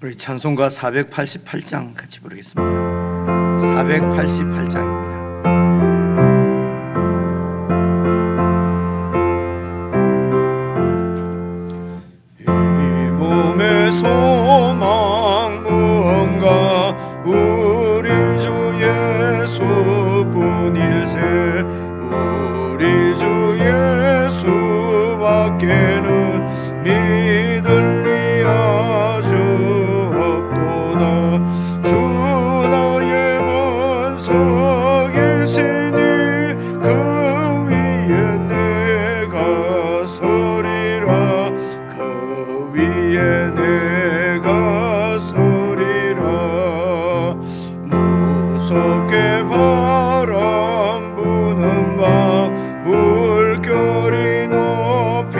우리 찬송가 488장 같이 부르겠습니다. 488장입니다. 이 몸의 소망 무언가 우리 주 예수뿐일세. 우리 주 예수밖에는 믿을 리 아주 없도다. 주 나의 반석이시니 그 위에 내가 서리라. 그 위에 내가 서리라. 무섭게 바람 부는 밤 물결이 높이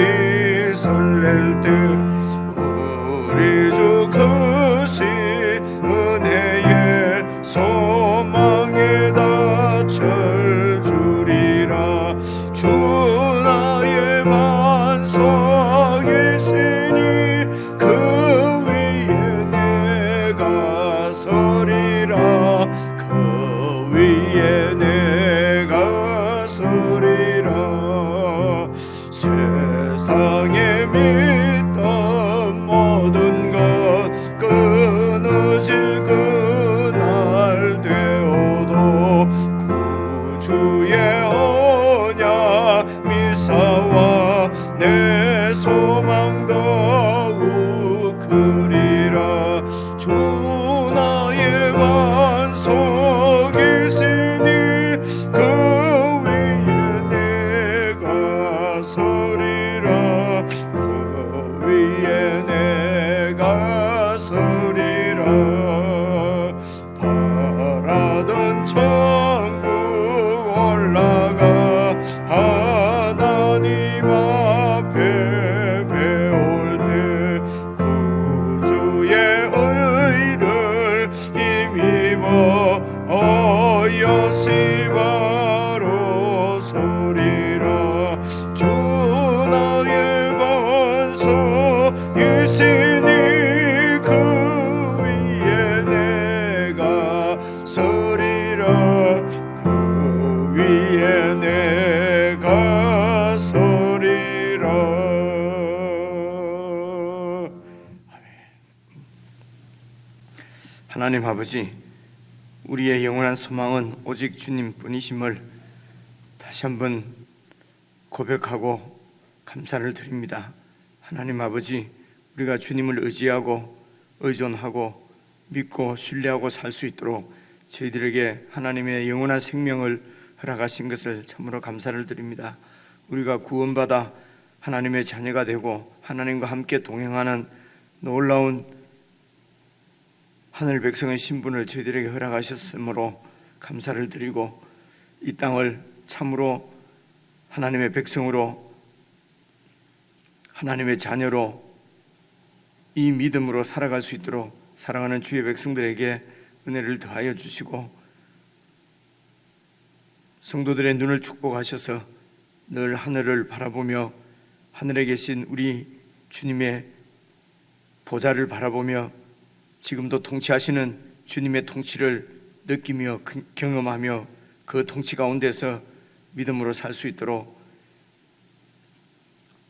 설렐 때 우리 주 크신 은혜에 소망에 닫혀 주리라. 주 나의 반석이시니 그 위에 내가 서리라. 그 위에 내가 서리라. 세상에 믿던 모든 것 끊어질 그날 되어도 구주의 언약 미사와 내 소망 더욱 크리라. 주 나의 반석이시니 그 위에 내가 서리라. 그 위에 내가 서리라. 바라던 천국 올라가 하나님 앞에 배울 때 구주의 의를 힘입어 어여시 바로 서리라. 주 나의 반석이시니 그 위에 내가 서리라. 그 위에 내가 서리라. 하나님 아버지, 우리의 영원한 소망은 오직 주님뿐이심을 다시 한번 고백하고 감사를 드립니다. 하나님 아버지, 우리가 주님을 의지하고 의존하고 믿고 신뢰하고 살 수 있도록 저희들에게 하나님의 영원한 생명을 허락하신 것을 참으로 감사를 드립니다. 우리가 구원받아 하나님의 자녀가 되고 하나님과 함께 동행하는 놀라운 하늘 백성의 신분을 저희들에게 허락하셨으므로 감사를 드리고 이 땅을 참으로 하나님의 백성으로 하나님의 자녀로 이 믿음으로 살아갈 수 있도록 사랑하는 주의 백성들에게 은혜를 더하여 주시고 성도들의 눈을 축복하셔서 늘 하늘을 바라보며 하늘에 계신 우리 주님의 보좌를 바라보며 지금도 통치하시는 주님의 통치를 느끼며 경험하며 그 통치 가운데서 믿음으로 살 수 있도록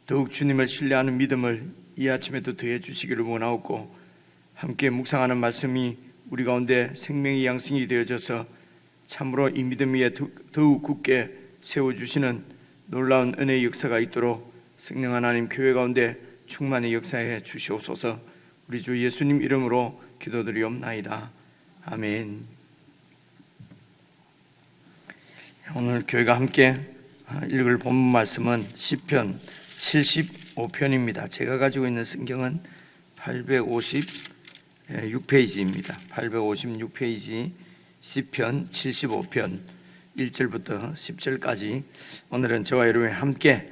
더욱 주님을 신뢰하는 믿음을 이 아침에도 더해 주시기를 원하옵고, 함께 묵상하는 말씀이 우리 가운데 생명의 양식이 되어져서 참으로 이 믿음 위에 더욱 굳게 세워주시는 놀라운 은혜의 역사가 있도록 성령 하나님 교회 가운데 충만히 역사해 주시옵소서. 우리 주 예수님 이름으로 기도드리옵나이다. 아멘. 오늘 교회가 함께 읽을 본문 말씀은 시편 75편입니다. 제가 가지고 있는 성경은 856페이지입니다. 856페이지 시편 75편 1절부터 10절까지 오늘은 저와 여러분이 함께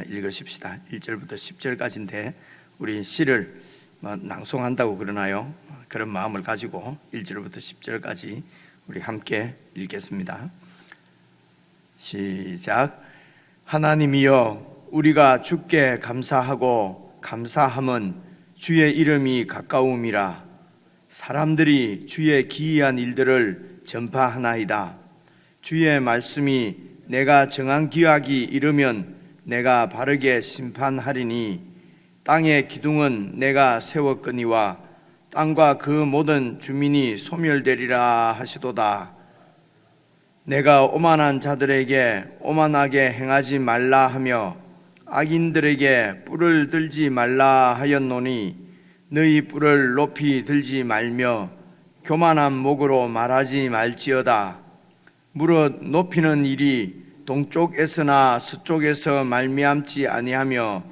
읽으십시다. 1절부터 10절까지인데 우리 시를 낭송한다고 그러나요? 그런 마음을 가지고 1절부터 10절까지 우리 함께 읽겠습니다. 시작. 하나님이여, 우리가 주께 감사하고 감사함은 주의 이름이 가까움이라. 사람들이 주의 기이한 일들을 전파하나이다. 주의 말씀이 내가 정한 기약이 이르면 내가 바르게 심판하리니 땅의 기둥은 내가 세웠거니와 땅과 그 모든 주민이 소멸되리라 하시도다. 내가 오만한 자들에게 오만하게 행하지 말라 하며 악인들에게 뿔을 들지 말라 하였노니 너희 뿔을 높이 들지 말며 교만한 목으로 말하지 말지어다. 무릇 높이는 일이 동쪽에서나 서쪽에서 말미암지 아니하며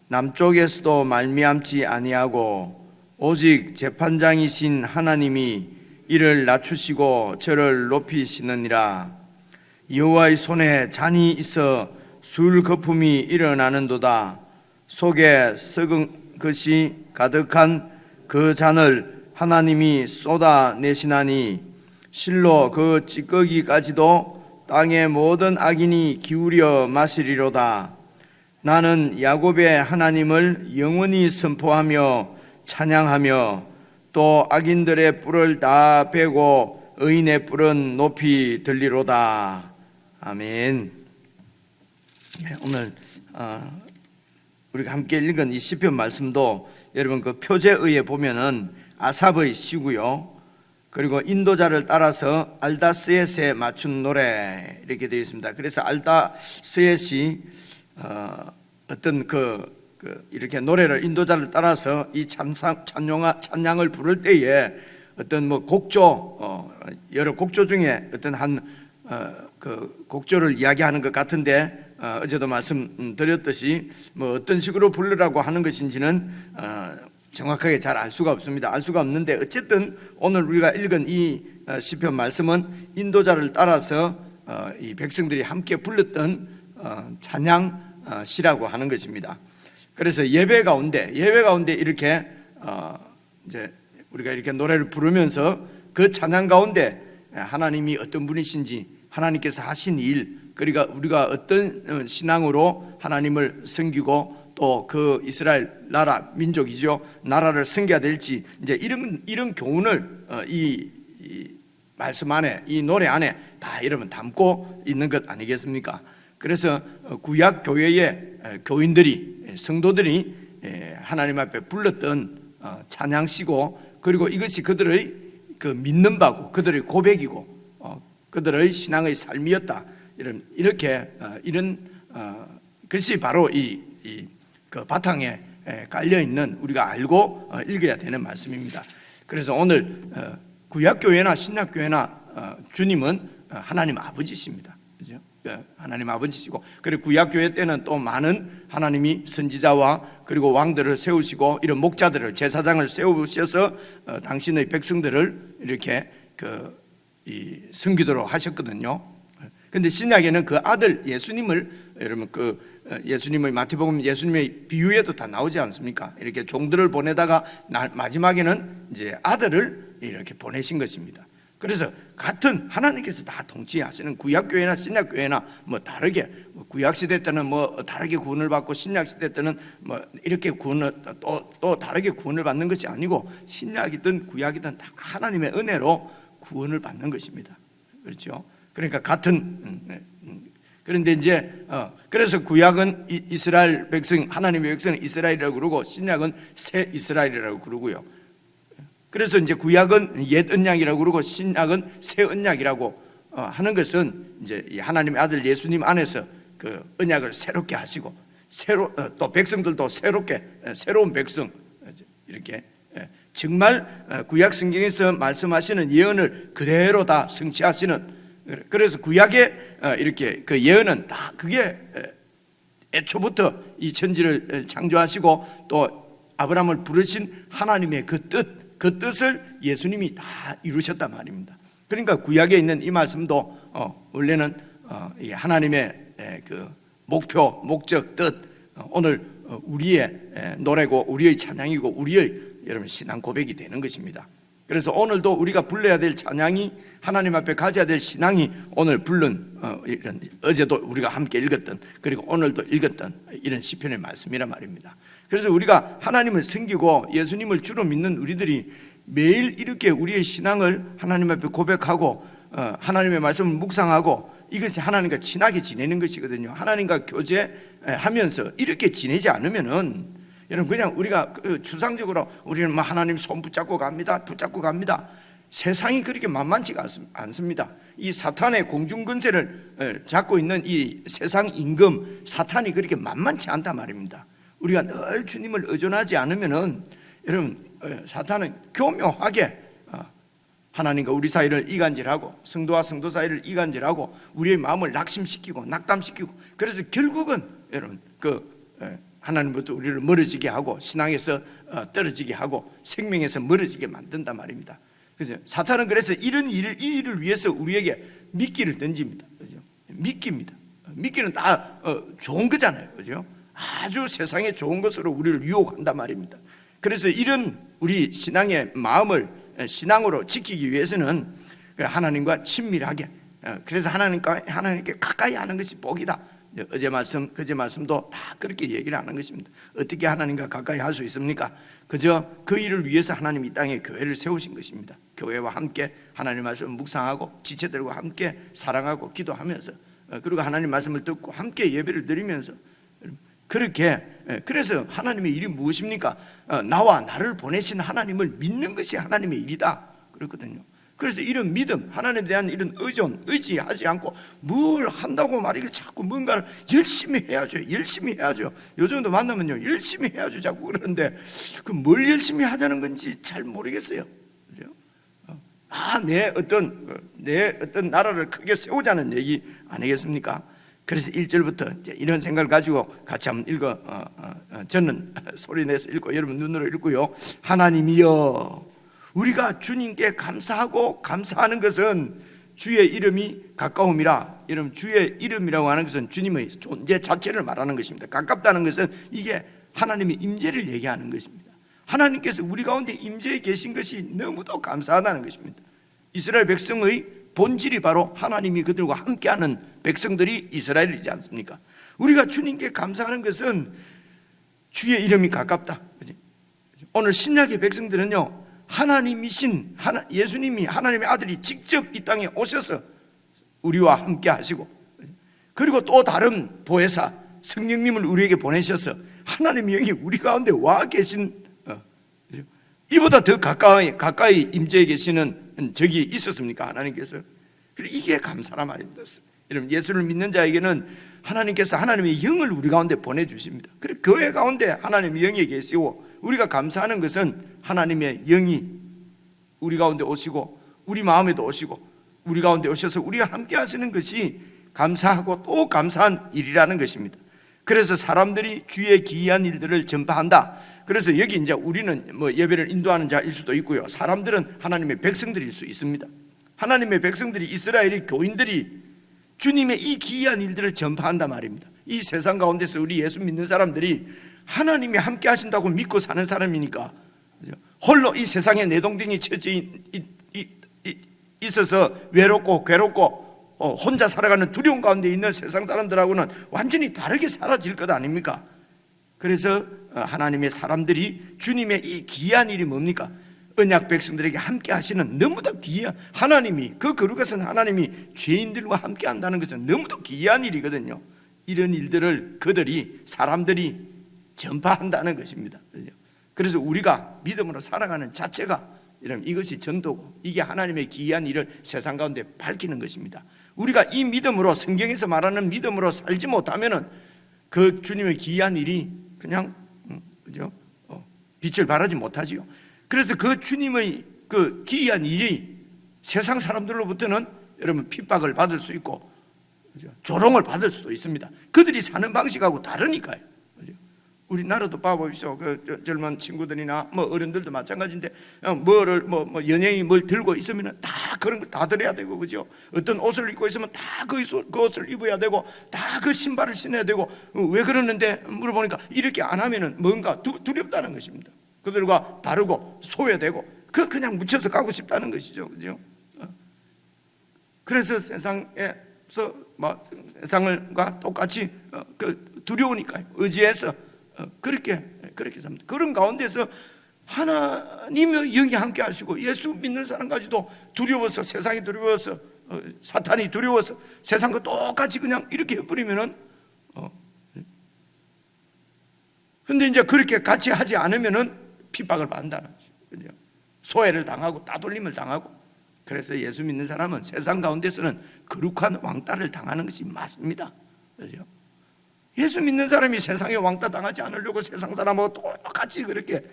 남쪽에서도 말미암지 아니하고 오직 재판장이신 하나님이 이를 낮추시고 저를 높이시느니라. 여호와의 손에 잔이 있어 술 거품이 일어나는도다. 속에 썩은 것이 가득한 그 잔을 하나님이 쏟아내시나니 실로 그 찌꺼기까지도 땅의 모든 악인이 기울여 마시리로다. 나는 야곱의 하나님을 영원히 선포하며 찬양하며 또 악인들의 뿔을 다 베고 의인의 뿔은 높이 들리로다. 아멘. 오늘 우리가 함께 읽은 이 시편 말씀도 여러분 그 표제의에 보면은 아삽의 시고요. 그리고 인도자를 따라서 알다스엣에 맞춘 노래 이렇게 되어 있습니다. 그래서 알다스엣이 어떤 이렇게 노래를 인도자를 따라서 이 찬양을 부를 때에 어떤 뭐 곡조 여러 곡조 중에 어떤 그 곡조를 이야기하는 것 같은데 어제도 말씀드렸듯이 뭐 어떤 식으로 부르라고 하는 것인지는 정확하게 잘 알 수가 없습니다. 알 수가 없는데 어쨌든 오늘 우리가 읽은 이 시편 말씀은 인도자를 따라서 이 백성들이 함께 불렀던 찬양 시라고 하는 것입니다. 그래서 예배 가운데 이렇게 이제 우리가 이렇게 노래를 부르면서 그 찬양 가운데 하나님이 어떤 분이신지 하나님께서 하신 일 그러니까 우리가 어떤 신앙으로 하나님을 섬기고 또 그 이스라엘 나라 민족이죠 나라를 섬겨야 될지 이제 이런 교훈을 이 말씀 안에 이 노래 안에 다 여러분 담고 있는 것 아니겠습니까? 그래서 구약 교회의 교인들이 성도들이 하나님 앞에 불렀던 찬양시고 그리고 이것이 그들의 그 믿는 바고 그들의 고백이고 그들의 신앙의 삶이었다. 이런 것이 바로 그 바탕에 깔려 있는 우리가 알고 읽어야 되는 말씀입니다. 그래서 오늘 구약교회나 신약교회나 주님은 하나님 아버지십니다. 그죠? 하나님 아버지시고 그리고 구약교회 때는 또 많은 하나님이 선지자와 그리고 왕들을 세우시고 이런 목자들을 제사장을 세우셔서 당신의 백성들을 이렇게 섬기도록 하셨거든요. 근데 신약에는 그 아들 예수님을 여러분 예수님의 마태복음 예수님의 비유에도 다 나오지 않습니까? 이렇게 종들을 보내다가 마지막에는 이제 아들을 이렇게 보내신 것입니다. 그래서 같은 하나님께서 다 통치하시는 구약교회나 신약교회나 뭐 다르게 구약 시대 때는 뭐 다르게 구원을 받고 신약 시대 때는 뭐 이렇게 구원을 또 다르게 구원을 받는 것이 아니고 신약이든 구약이든 다 하나님의 은혜로 구원을 받는 것입니다. 그렇죠? 그러니까 그런데 이제 그래서 구약은 이스라엘 백성 하나님의 백성은 이스라엘이라고 그러고 신약은 새 이스라엘이라고 그러고요. 그래서 이제 구약은 옛 언약이라고 그러고 신약은 새 언약이라고 하는 것은 이제 하나님의 아들 예수님 안에서 그 언약을 새롭게 하시고 또 백성들도 새로운 백성 이렇게 정말 구약 성경에서 말씀하시는 예언을 그대로 다 성취하시는 그래서 구약에 이렇게 그 예언은 다 그게 애초부터 이 천지를 창조하시고 또 아브라함을 부르신 하나님의 그 뜻을 예수님이 다 이루셨단 말입니다. 그러니까 구약에 있는 이 말씀도 원래는 하나님의 그 목표, 목적, 뜻 오늘 우리의 노래고 우리의 찬양이고 우리의 여러분 신앙 고백이 되는 것입니다. 그래서 오늘도 우리가 불러야 될 찬양이 하나님 앞에 가져야 될 신앙이 오늘 부른 어제도 우리가 함께 읽었던 그리고 오늘도 읽었던 이런 시편의 말씀이란 말입니다. 그래서 우리가 하나님을 섬기고 예수님을 주로 믿는 우리들이 매일 이렇게 우리의 신앙을 하나님 앞에 고백하고 하나님의 말씀을 묵상하고 이것이 하나님과 친하게 지내는 것이거든요. 하나님과 교제하면서 이렇게 지내지 않으면은 여러분 그냥 우리가 추상적으로 우리는 뭐 하나님 손 붙잡고 갑니다. 세상이 그렇게 만만치가 않습니다. 이 사탄의 공중권세를 잡고 있는 이 세상 임금 사탄이 그렇게 만만치 않단 말입니다. 우리가 늘 주님을 의존하지 않으면은 여러분 사탄은 교묘하게 하나님과 우리 사이를 이간질하고 성도와 성도 사이를 이간질하고 우리의 마음을 낙심시키고 낙담시키고 그래서 결국은 여러분 하나님부터 우리를 멀어지게 하고 신앙에서 떨어지게 하고 생명에서 멀어지게 만든단 말입니다. 그죠? 사탄은 그래서 이 일을 위해서 우리에게 미끼를 던집니다. 그죠? 미끼는 다 좋은 거잖아요. 그죠? 아주 세상에 좋은 것으로 우리를 유혹한단 말입니다. 그래서 이런 우리 신앙의 마음을 신앙으로 지키기 위해서는 하나님과 친밀하게 그래서 하나님께 가까이 하는 것이 복이다. 어제 말씀도 다 그렇게 얘기를 하는 것입니다. 어떻게 하나님과 가까이 할 수 있습니까? 그저 그 일을 위해서 하나님 이 땅에 교회를 세우신 것입니다. 교회와 함께 하나님 말씀을 묵상하고 지체들과 함께 사랑하고 기도하면서 그리고 하나님 말씀을 듣고 함께 예배를 드리면서 그렇게 그래서 하나님의 일이 무엇입니까? 나와 나를 보내신 하나님을 믿는 것이 하나님의 일이다 그렇거든요. 그래서 이런 믿음, 하나님에 대한 이런 의지하지 않고 뭘 한다고 말이고 자꾸 뭔가를 열심히 해야죠. 요즘도 만나면요 열심히 해야죠 자꾸 그러는데 그 뭘 열심히 하자는 건지 잘 모르겠어요. 그죠? 내 어떤 나라를 크게 세우자는 얘기 아니겠습니까? 그래서 1절부터 이런 생각을 가지고 같이 한번 저는 소리 내서 읽고 여러분 눈으로 읽고요. 하나님이여 우리가 주님께 감사하고 감사하는 것은 주의 이름이 가까움이라. 여러분 주의 이름이라고 하는 것은 주님의 존재 자체를 말하는 것입니다. 가깝다는 것은 이게 하나님의 임재를 얘기하는 것입니다. 하나님께서 우리 가운데 임재해 계신 것이 너무도 감사하다는 것입니다. 이스라엘 백성의 본질이 바로 하나님이 그들과 함께하는 백성들이 이스라엘이지 않습니까? 우리가 주님께 감사하는 것은 주의 이름이 가깝다. 오늘 신약의 백성들은요 하나님이신 예수님이 하나님의 아들이 직접 이 땅에 오셔서 우리와 함께 하시고 그리고 또 다른 보혜사 성령님을 우리에게 보내셔서 하나님의 영이 우리 가운데 와 계신 이보다 더 가까이 임재해 계시는 적이 있었습니까? 하나님께서. 이게 감사란 말입니다. 여러분 예수를 믿는 자에게는 하나님께서 하나님의 영을 우리 가운데 보내주십니다. 그리고 교회 가운데 하나님의 영이 계시고 우리가 감사하는 것은 하나님의 영이 우리 가운데 오시고 우리 마음에도 오시고 우리 가운데 오셔서 우리와 함께 하시는 것이 감사하고 또 감사한 일이라는 것입니다. 그래서 사람들이 주의 기이한 일들을 전파한다. 그래서 여기 이제 우리는 뭐 예배를 인도하는 자일 수도 있고요. 사람들은 하나님의 백성들일 수 있습니다. 하나님의 백성들이 이스라엘의 교인들이 주님의 이 기이한 일들을 전파한단 말입니다. 이 세상 가운데서 우리 예수 믿는 사람들이 하나님이 함께 하신다고 믿고 사는 사람이니까 홀로 이 세상에 내동댕이 처져 있어서 외롭고 괴롭고 혼자 살아가는 두려움 가운데 있는 세상 사람들하고는 완전히 다르게 사라질 것 아닙니까? 그래서 하나님의 사람들이 주님의 이 귀한 일이 뭡니까? 언약 백성들에게 함께 하시는 너무도 귀한 하나님이 그것은 하나님이 죄인들과 함께 한다는 것은 너무도 귀한 일이거든요. 이런 일들을 사람들이 전파한다는 것입니다. 그래서 우리가 믿음으로 살아가는 자체가 이것이 전도고 이게 하나님의 귀한 일을 세상 가운데 밝히는 것입니다. 우리가 이 믿음으로 성경에서 말하는 믿음으로 살지 못하면은 그 주님의 귀한 일이 그냥 빛을 발하지 못하지요. 그래서 그 주님의 그 귀한 일이 세상 사람들로부터는 여러분 핍박을 받을 수 있고 조롱을 받을 수도 있습니다. 그들이 사는 방식하고 다르니까요. 우리나라도 봐보십시오. 젊은 친구들이나 어른들도 마찬가지인데 연예인이 뭘 들고 있으면 다 그런 거 다 들어야 되고 그죠? 어떤 옷을 입고 있으면 다 그 옷을 입어야 되고 다 그 신발을 신어야 되고 왜 그러는데 물어보니까 이렇게 안 하면은 뭔가 두렵다는 것입니다. 그들과 다르고 소외되고 그냥 묻혀서 가고 싶다는 것이죠, 그죠? 그래서 세상에서 세상과 똑같이 두려우니까요. 의지해서 그렇게 삽니다. 그런 가운데서 하나님의 영이 함께 하시고 예수 믿는 사람까지도 두려워서, 세상이 두려워서, 사탄이 두려워서 세상과 똑같이 그냥 이렇게 해버리면은, 근데 이제 그렇게 같이 하지 않으면은 핍박을 받는다는 거죠. 소외를 당하고 따돌림을 당하고. 그래서 예수 믿는 사람은 세상 가운데서는 거룩한 왕따를 당하는 것이 맞습니다. 그죠? 예수 믿는 사람이 세상에 왕따 당하지 않으려고 세상 사람하고 똑같이 그렇게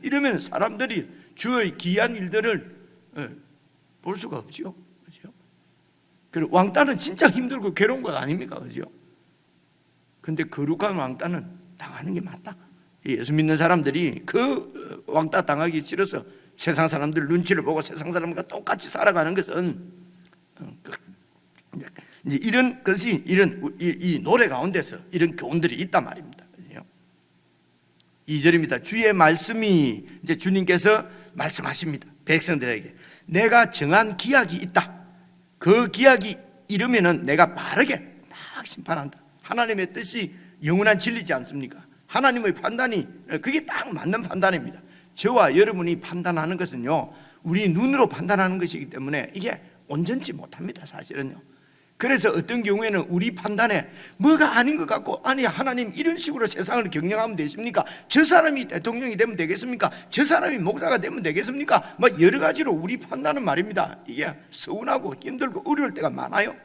이러면 사람들이 주의 귀한 일들을 볼 수가 없죠. 그죠? 그리고 왕따는 진짜 힘들고 괴로운 것 아닙니까? 그죠? 근데 거룩한 왕따는 당하는 게 맞다. 예수 믿는 사람들이 그 왕따 당하기 싫어서 세상 사람들 눈치를 보고 세상 사람과 똑같이 살아가는 것은 이제 이런 것이 이 노래 가운데서 이런 교훈들이 있단 말입니다. 2절입니다. 주의 말씀이 이제 주님께서 말씀하십니다. 백성들에게 내가 정한 기약이 있다. 그 기약이 이르면은 내가 바르게 딱 심판한다. 하나님의 뜻이 영원한 진리지 않습니까? 하나님의 판단이 그게 딱 맞는 판단입니다. 저와 여러분이 판단하는 것은요, 우리 눈으로 판단하는 것이기 때문에 이게 온전치 못합니다, 사실은요. 그래서 어떤 경우에는 우리 판단에 뭐가 아닌 것 같고, 아니 하나님 이런 식으로 세상을 경영하면 되십니까? 저 사람이 대통령이 되면 되겠습니까? 저 사람이 목사가 되면 되겠습니까? 뭐 여러 가지로 우리 판단은 말입니다, 이게 서운하고 힘들고 어려울 때가 많아요.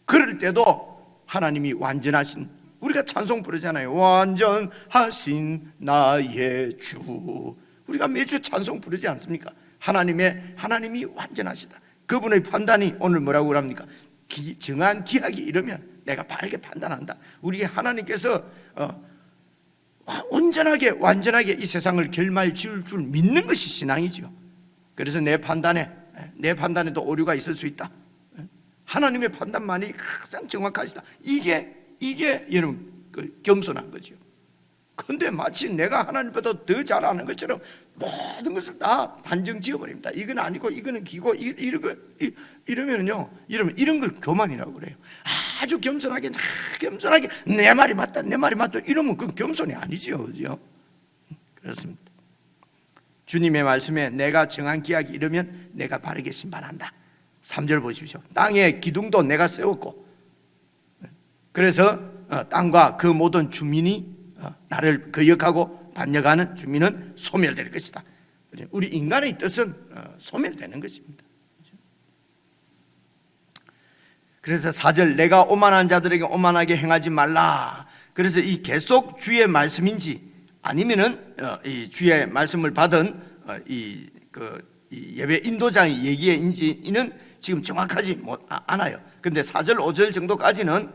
그럴 때도 하나님이 완전하신, 우리가 찬송 부르잖아요. 완전하신 나의 주. 우리가 매주 찬송 부르지 않습니까? 하나님이 완전하시다. 그분의 판단이 오늘 뭐라고 합니까? 정한 기약이 이르면 내가 바르게 판단한다. 우리 하나님께서 온전하게 완전하게 이 세상을 결말 지을 줄 믿는 것이 신앙이죠. 그래서 내 판단에도 오류가 있을 수 있다. 하나님의 판단만이 가장 정확하시다. 이게 여러분 겸손한 거죠. 그런데 마치 내가 하나님보다 더 잘하는 것처럼 모든 것을 다 단정 지어버립니다. 이건 아니고 이거는 기고 이러면요, 이런 걸 교만이라고 그래요. 아주 겸손하게 내 말이 맞다 이러면 그건 겸손이 아니죠, 그죠? 그렇습니다. 주님의 말씀에 내가 정한 기약이 이르면 내가 바르게 심판한다. 3절 보십시오. 땅의 기둥도 내가 세웠고, 그래서 땅과 그 모든 주민이 나를 거역하고 반역하는 주민은 소멸될 것이다. 우리 인간의 뜻은 소멸되는 것입니다. 그래서 4절 내가 오만한 자들에게 오만하게 행하지 말라. 그래서 이 계속 주의 말씀인지 아니면은 이 주의 말씀을 받은 이 예배 인도자의 얘기인지는 지금 정확하지 않아요. 근데 4절 5절 정도까지는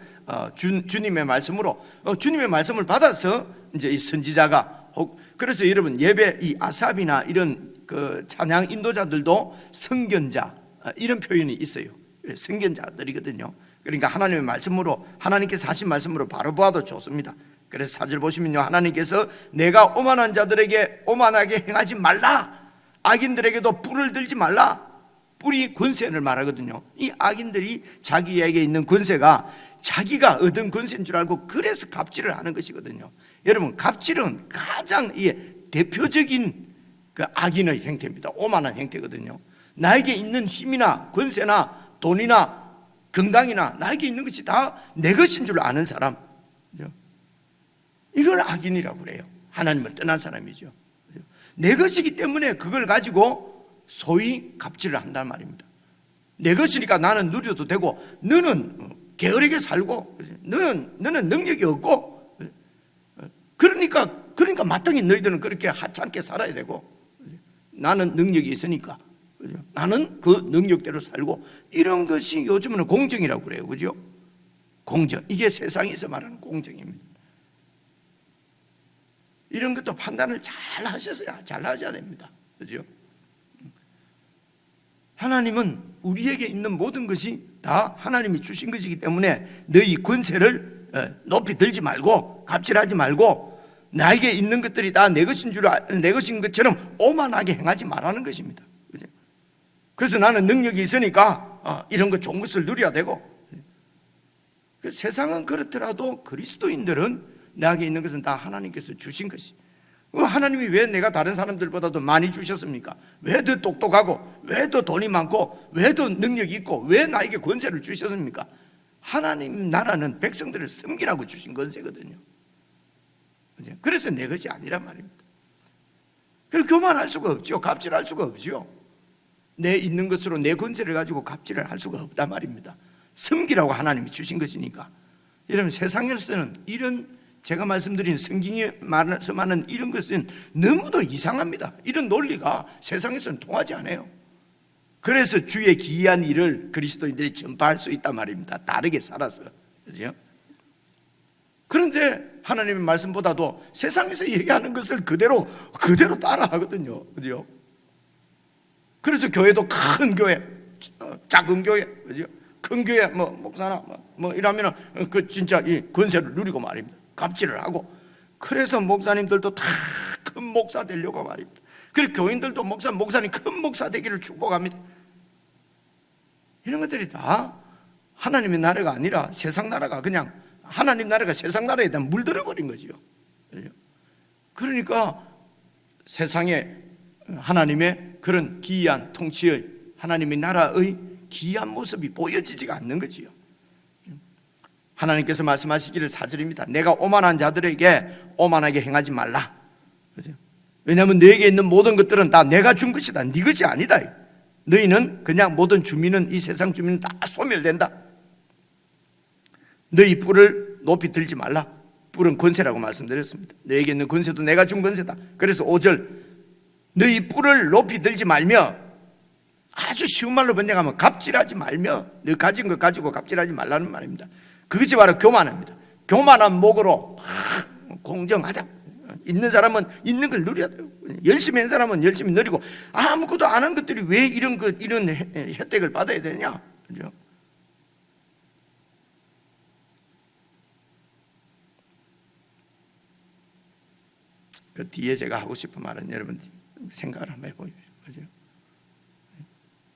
주님의 말씀으로 주님의 말씀을 받아서 이제 이 선지자가, 그래서 여러분 예배 이 아삽이나 이런 그 찬양 인도자들도 선견자 이런 표현이 있어요. 선견자들이거든요. 그러니까 하나님의 말씀으로, 하나님께서 하신 말씀으로 바로 보아도 좋습니다. 그래서 4절 보시면요, 하나님께서 내가 오만한 자들에게 오만하게 행하지 말라, 악인들에게도 뿔을 들지 말라. 뿔이 권세를 말하거든요. 이 악인들이 자기에게 있는 권세가 자기가 얻은 권세인 줄 알고 그래서 갑질을 하는 것이거든요. 여러분, 갑질은 가장 대표적인 그 악인의 행태입니다. 오만한 행태거든요. 나에게 있는 힘이나 권세나 돈이나 건강이나 나에게 있는 것이 다 내 것인 줄 아는 사람, 이걸 악인이라고 그래요. 하나님을 떠난 사람이죠. 내 것이기 때문에 그걸 가지고 소위 갑질을 한단 말입니다. 내 것이니까 나는 누려도 되고, 너는 게으르게 살고, 너는 능력이 없고, 그러니까 마땅히 너희들은 그렇게 하찮게 살아야 되고, 나는 능력이 있으니까 나는 그 능력대로 살고, 이런 것이 요즘은 공정이라고 그래요. 그죠? 공정, 이게 세상에서 말하는 공정입니다. 이런 것도 판단을 잘 하셔야 됩니다. 그죠? 하나님은 우리에게 있는 모든 것이 다 하나님이 주신 것이기 때문에 너희 권세를 높이 들지 말고 갑질하지 말고 나에게 있는 것들이 다 내 것인 것처럼 오만하게 행하지 말라는 것입니다. 그죠? 그래서 나는 능력이 있으니까 이런 거 좋은 것을 누려야 되고, 세상은 그렇더라도 그리스도인들은 나에게 있는 것은 다 하나님께서 주신 것이, 하나님이 왜 내가 다른 사람들보다도 많이 주셨습니까? 왜 더 똑똑하고, 왜 더 돈이 많고, 왜 더 능력이 있고, 왜 나에게 권세를 주셨습니까? 하나님 나라는 백성들을 섬기라고 주신 권세거든요. 그래서 내 것이 아니란 말입니다. 그래서 교만할 수가 없죠. 갑질할 수가 없죠. 내 있는 것으로 내 권세를 가지고 갑질을 할 수가 없단 말입니다. 섬기라고 하나님이 주신 것이니까. 여러분, 세상에서는 이런 제가 말씀드린 성경에 말씀하는 이런 것은 너무도 이상합니다. 이런 논리가 세상에서는 통하지 않아요. 그래서 주의 기이한 일을 그리스도인들이 전파할 수 있단 말입니다. 다르게 살아서. 그렇죠? 그런데 하나님의 말씀보다도 세상에서 얘기하는 것을 그대로 따라하거든요. 그죠? 그래서 교회도 큰 교회, 작은 교회, 그죠? 큰 교회, 목사나, 이러면은 그 진짜 이 권세를 누리고 말입니다. 갑질을 하고. 그래서 목사님들도 다 큰 목사 되려고 말입니다. 그리고 교인들도 목사님 큰 목사 되기를 축복합니다. 이런 것들이 다 하나님의 나라가 아니라 세상 나라가 그냥 하나님 나라가 세상 나라에 대한 물들어 버린 거지요. 그러니까 세상에 하나님의 그런 기이한 통치의 하나님의 나라의 기이한 모습이 보여지지가 않는 거지요. 하나님께서 말씀하시기를 4절입니다. 내가 오만한 자들에게 오만하게 행하지 말라. 왜냐하면 너에게 있는 모든 것들은 다 내가 준 것이다. 네 것이 아니다. 너희는 그냥 모든 주민은 이 세상 주민은 다 소멸된다. 너희 뿔을 높이 들지 말라. 뿔은 권세라고 말씀드렸습니다. 너에게 있는 권세도 내가 준 권세다. 그래서 5절 너희 뿔을 높이 들지 말며, 아주 쉬운 말로 번역하면 갑질하지 말며, 너 가진 것 가지고 갑질하지 말라는 말입니다. 그것이 바로 교만입니다. 교만한 목으로 공정하자. 있는 사람은 있는 걸 누려야 돼요. 열심히 한 사람은 열심히 누리고, 아무것도 안 한 것들이 왜 이런 혜택을 받아야 되냐? 그죠? 그 뒤에 제가 하고 싶은 말은 여러분 생각을 한번 해보십시오. 그죠?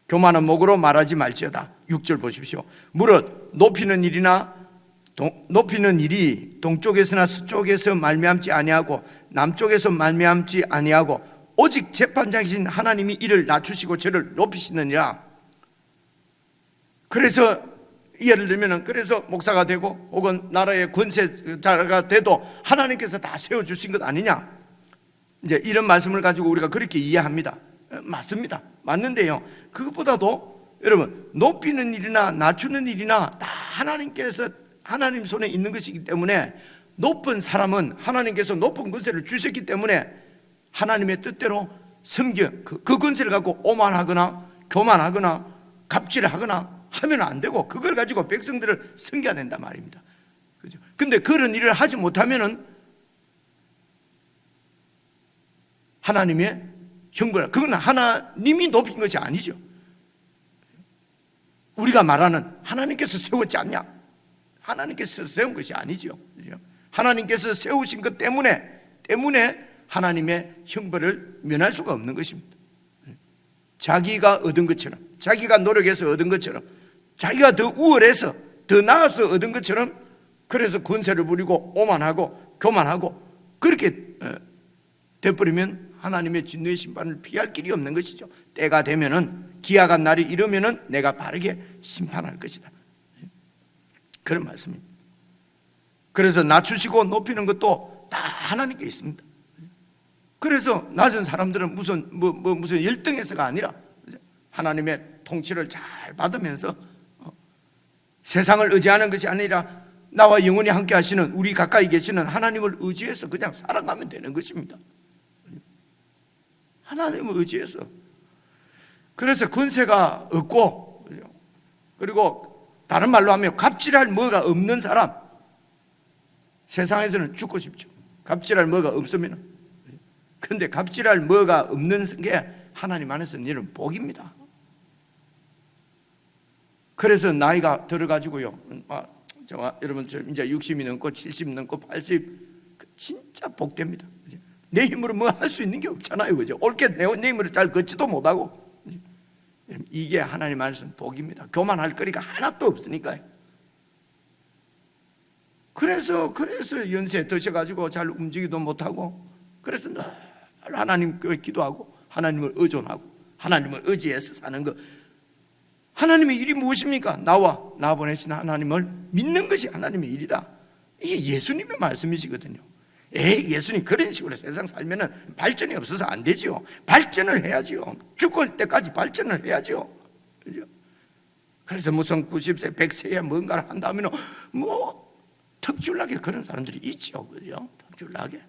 교만한 목으로 말하지 말지어다. 6절 보십시오. 무릇 높이는 일이 동쪽에서나 서쪽에서 말미암지 아니하고 남쪽에서 말미암지 아니하고 오직 재판장이신 하나님이 이를 낮추시고 저를 높이시느니라. 그래서 예를 들면 그래서 목사가 되고 혹은 나라의 권세자가 돼도 하나님께서 다 세워주신 것 아니냐, 이제 이런 말씀을 가지고 우리가 그렇게 이해합니다. 맞습니다. 맞는데요, 그것보다도 여러분, 높이는 일이나 낮추는 일이나 다 하나님께서 하나님 손에 있는 것이기 때문에, 높은 사람은 하나님께서 높은 권세를 주셨기 때문에 하나님의 뜻대로 그 권세를 갖고 오만하거나 교만하거나 갑질하거나 하면 안 되고, 그걸 가지고 백성들을 섬겨야 된단 말입니다. 그죠? 근데 그런 일을 하지 못하면은 하나님의 형벌, 그건 하나님이 높인 것이 아니죠. 우리가 말하는 하나님께서 세웠지 않냐? 하나님께서 세운 것이 아니죠. 하나님께서 세우신 것 때문에 하나님의 형벌을 면할 수가 없는 것입니다. 자기가 얻은 것처럼, 자기가 노력해서 얻은 것처럼, 자기가 더 우월해서 더 나아서 얻은 것처럼, 그래서 권세를 부리고 오만하고 교만하고 그렇게 돼버리면 하나님의 진노의 심판을 피할 길이 없는 것이죠. 때가 되면은, 기약한 날이 이르면은 내가 바르게 심판할 것이다. 그런 말씀입니다. 그래서 낮추시고 높이는 것도 다 하나님께 있습니다. 그래서 낮은 사람들은 무슨 열등해서가 아니라 하나님의 통치를 잘 받으면서 세상을 의지하는 것이 아니라 나와 영원히 함께 하시는, 우리 가까이 계시는 하나님을 의지해서 그냥 살아가면 되는 것입니다. 하나님을 의지해서. 그래서 권세가 없고, 그리고 다른 말로 하면 갑질할 뭐가 없는 사람, 세상에서는 죽고 싶죠. 갑질할 뭐가 없으면. 그런데 갑질할 뭐가 없는 게 하나님 안에서는 이런 복입니다. 그래서 나이가 들어가지고요, 여러분 이제 60이 넘고 70 넘고 80, 진짜 복됩니다. 내 힘으로 뭐 할 수 있는 게 없잖아요. 그죠? 옳게 내 힘으로 잘 걷지도 못하고. 이게 하나님 안에서는 복입니다. 교만할 거리가 하나도 없으니까요. 그래서 연세 드셔가지고 잘 움직이도 못하고, 그래서 늘 하나님께 기도하고 하나님을 의존하고 하나님을 의지해서 사는 것. 하나님의 일이 무엇입니까? 나 보내신 하나님을 믿는 것이 하나님의 일이다. 이게 예수님의 말씀이시거든요. 예수님 그런 식으로 세상 살면은 발전이 없어서 안 되죠. 발전을 해야죠. 죽을 때까지 발전을 해야죠. 그죠? 그래서 무슨 90세, 100세에 뭔가를 한다면 뭐 턱줄나게 그런 사람들이 있죠. 그죠? 턱줄나게.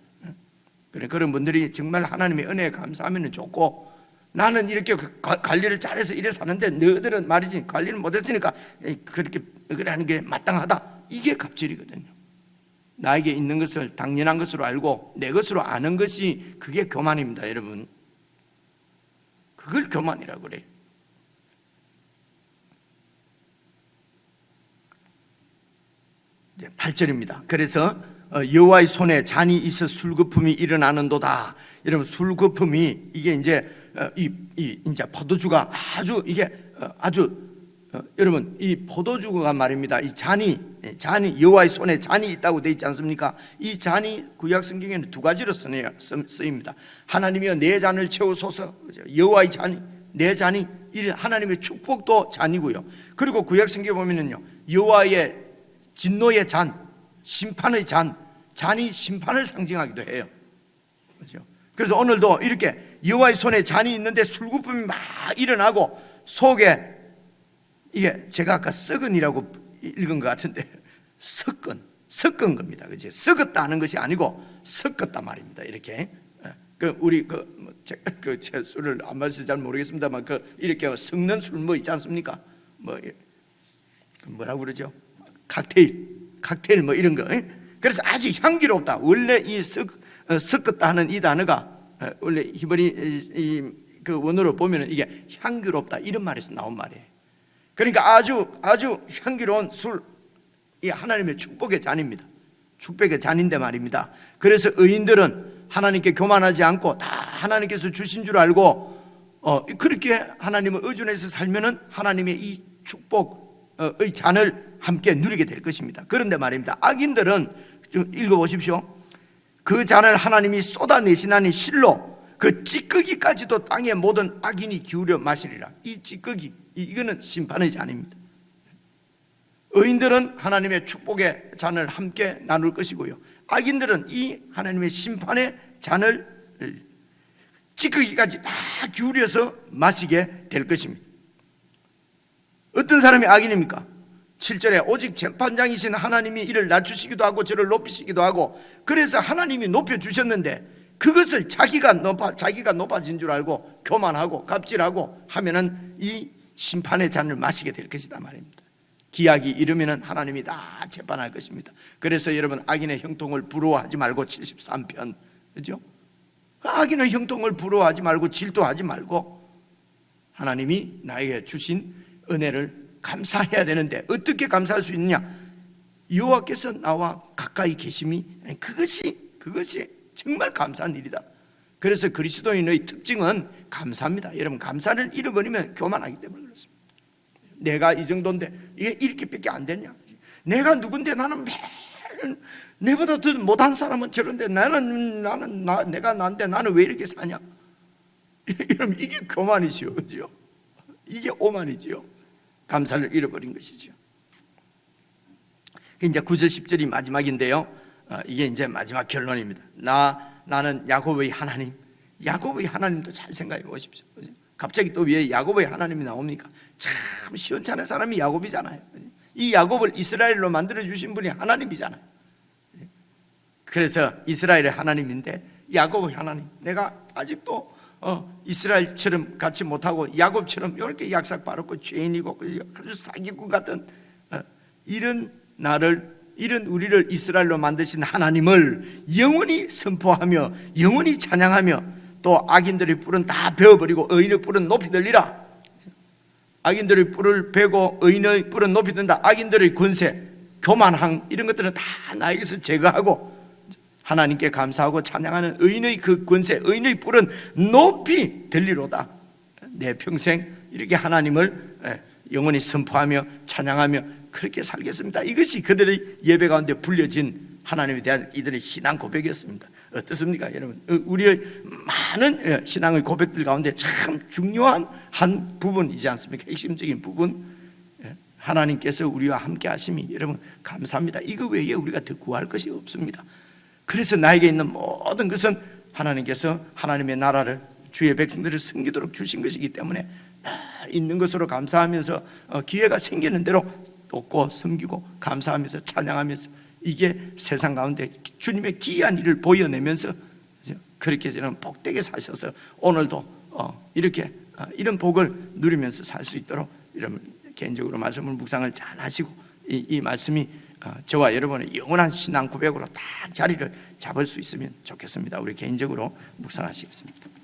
그런 분들이 정말 하나님의 은혜에 감사하면 좋고, 나는 이렇게 관리를 잘해서 이래 사는데 너희들은 말이지 관리를 못했으니까 그렇게 하는 게 마땅하다. 이게 갑질이거든요. 나에게 있는 것을 당연한 것으로 알고 내 것으로 아는 것이 그게 교만입니다, 여러분. 그걸 교만이라고 그래요. 이제 8절입니다. 그래서 여호와의 손에 잔이 있어 술거품이 일어나는도다. 여러분, 술거품이 이게 이제 이제 포도주가 아주 이게 여러분, 이 포도주가 말입니다. 이 잔이 여호와의 손에 잔이 있다고 되어 있지 않습니까? 이 잔이 구약 성경에는 두 가지로 쓰입니다. 하나님이여 내 잔을 채우소서. 여호와의 잔이, 내 잔이 하나님의 축복도 잔이고요. 그리고 구약 성경에 보면은요, 여호와의 진노의 잔, 심판의 잔이 심판을 상징하기도 해요. 그렇죠? 그래서 오늘도 이렇게 여호와의 손에 잔이 있는데 술거품이 막 일어나고 속에, 이게 제가 아까 썩은이라고 읽은 것 같은데 섞은 겁니다. 그죠? 썩었다 하는 것이 아니고 섞었다 말입니다. 이렇게 우리 제 술을 안 마셔서 잘 모르겠습니다만 이렇게 섞는 술 뭐 있지 않습니까? 뭐라고 그러죠? 칵테일 뭐 이런 거. 그래서 아주 향기롭다. 원래 이 섞었다 하는 이 단어가 원래 히브리 그 원어로 보면은 이게 향기롭다 이런 말에서 나온 말이에요. 그러니까 아주 향기로운 술, 이 하나님의 축복의 잔입니다. 축복의 잔인데 말입니다. 그래서 의인들은 하나님께 교만하지 않고 다 하나님께서 주신 줄 알고 그렇게 하나님을 의존해서 살면은 하나님의 이 축복의 잔을 함께 누리게 될 것입니다. 그런데 말입니다, 악인들은 좀 읽어보십시오. 그 잔을 하나님이 쏟아내시나니 실로 그 찌꺼기까지도 땅의 모든 악인이 기울여 마시리라. 이 찌꺼기, 이거는 심판의 잔입니다. 의인들은 하나님의 축복의 잔을 함께 나눌 것이고요, 악인들은 이 하나님의 심판의 잔을 찌꺼기까지 다 기울여서 마시게 될 것입니다. 어떤 사람이 악인입니까? 7절에 오직 재판장이신 하나님이 이를 낮추시기도 하고 저를 높이시기도 하고, 그래서 하나님이 높여주셨는데 그것을 자기가 높아진 줄 알고 교만하고 갑질하고 하면은 이 심판의 잔을 마시게 될 것이다 말입니다. 기약이 이르면은 하나님이 다 재판할 것입니다. 그래서 여러분, 악인의 형통을 부러워하지 말고 73편, 그죠? 악인의 형통을 부러워하지 말고 질투하지 말고 하나님이 나에게 주신 은혜를 감사해야 되는데 어떻게 감사할 수 있느냐? 여호와께서 나와 가까이 계심이, 그것이 정말 감사한 일이다. 그래서 그리스도인의 특징은 감사입니다. 여러분, 감사를 잃어버리면 교만하기 때문에 그렇습니다. 내가 이 정도인데 이게 이렇게밖에 안 되냐? 내가 누군데 나는 내보다 더 못한 사람은 저런데 내가 난데 나는 왜 이렇게 사냐? 여러분, 이게 교만이지요, 그죠? 이게 오만이지요. 감사를 잃어버린 것이죠. 이제 9절 10절이 마지막인데요, 이게 이제 마지막 결론입니다. 나는 야곱의 하나님. 야곱의 하나님도 잘 생각해 보십시오. 갑자기 또 왜 야곱의 하나님이 나옵니까? 참 시원찮은 사람이 야곱이잖아요. 이 야곱을 이스라엘로 만들어 주신 분이 하나님이잖아요. 그래서 이스라엘의 하나님인데 야곱의 하나님, 내가 아직도 이스라엘처럼 같이 못하고 야곱처럼 이렇게 약삭 바르고 죄인이고 아주 사기꾼 같은 이런 우리를 이스라엘로 만드신 하나님을 영원히 선포하며 영원히 찬양하며, 또 악인들의 뿔은 다 베어버리고 의인의 뿔은 높이 들리라. 악인들의 뿔을 베고 의인의 뿔은 높이 든다. 악인들의 권세, 교만함 이런 것들은 다 나에게서 제거하고 하나님께 감사하고 찬양하는 의인의 그 권세, 의인의 뿔은 높이 들리로다. 내 평생 이렇게 하나님을 영원히 선포하며 찬양하며 그렇게 살겠습니다. 이것이 그들의 예배 가운데 불려진 하나님에 대한 이들의 신앙 고백이었습니다. 어떻습니까, 여러분? 우리의 많은 신앙의 고백들 가운데 참 중요한 한 부분이지 않습니까? 핵심적인 부분, 하나님께서 우리와 함께 하심이 여러분 감사합니다. 이거 외에 우리가 더 구할 것이 없습니다. 그래서 나에게 있는 모든 것은 하나님께서 하나님의 나라를, 주의 백성들을 섬기도록 주신 것이기 때문에 있는 것으로 감사하면서 기회가 생기는 대로 돕고 섬기고 감사하면서 찬양하면서, 이게 세상 가운데 주님의 귀한 일을 보여내면서 그렇게 저는 복되게 사셔서 오늘도 이렇게 이런 복을 누리면서 살 수 있도록 여러분 개인적으로 말씀을 묵상을 잘 하시고 이 말씀이 저와 여러분의 영원한 신앙 고백으로 딱 자리를 잡을 수 있으면 좋겠습니다. 우리 개인적으로 묵상하시겠습니다.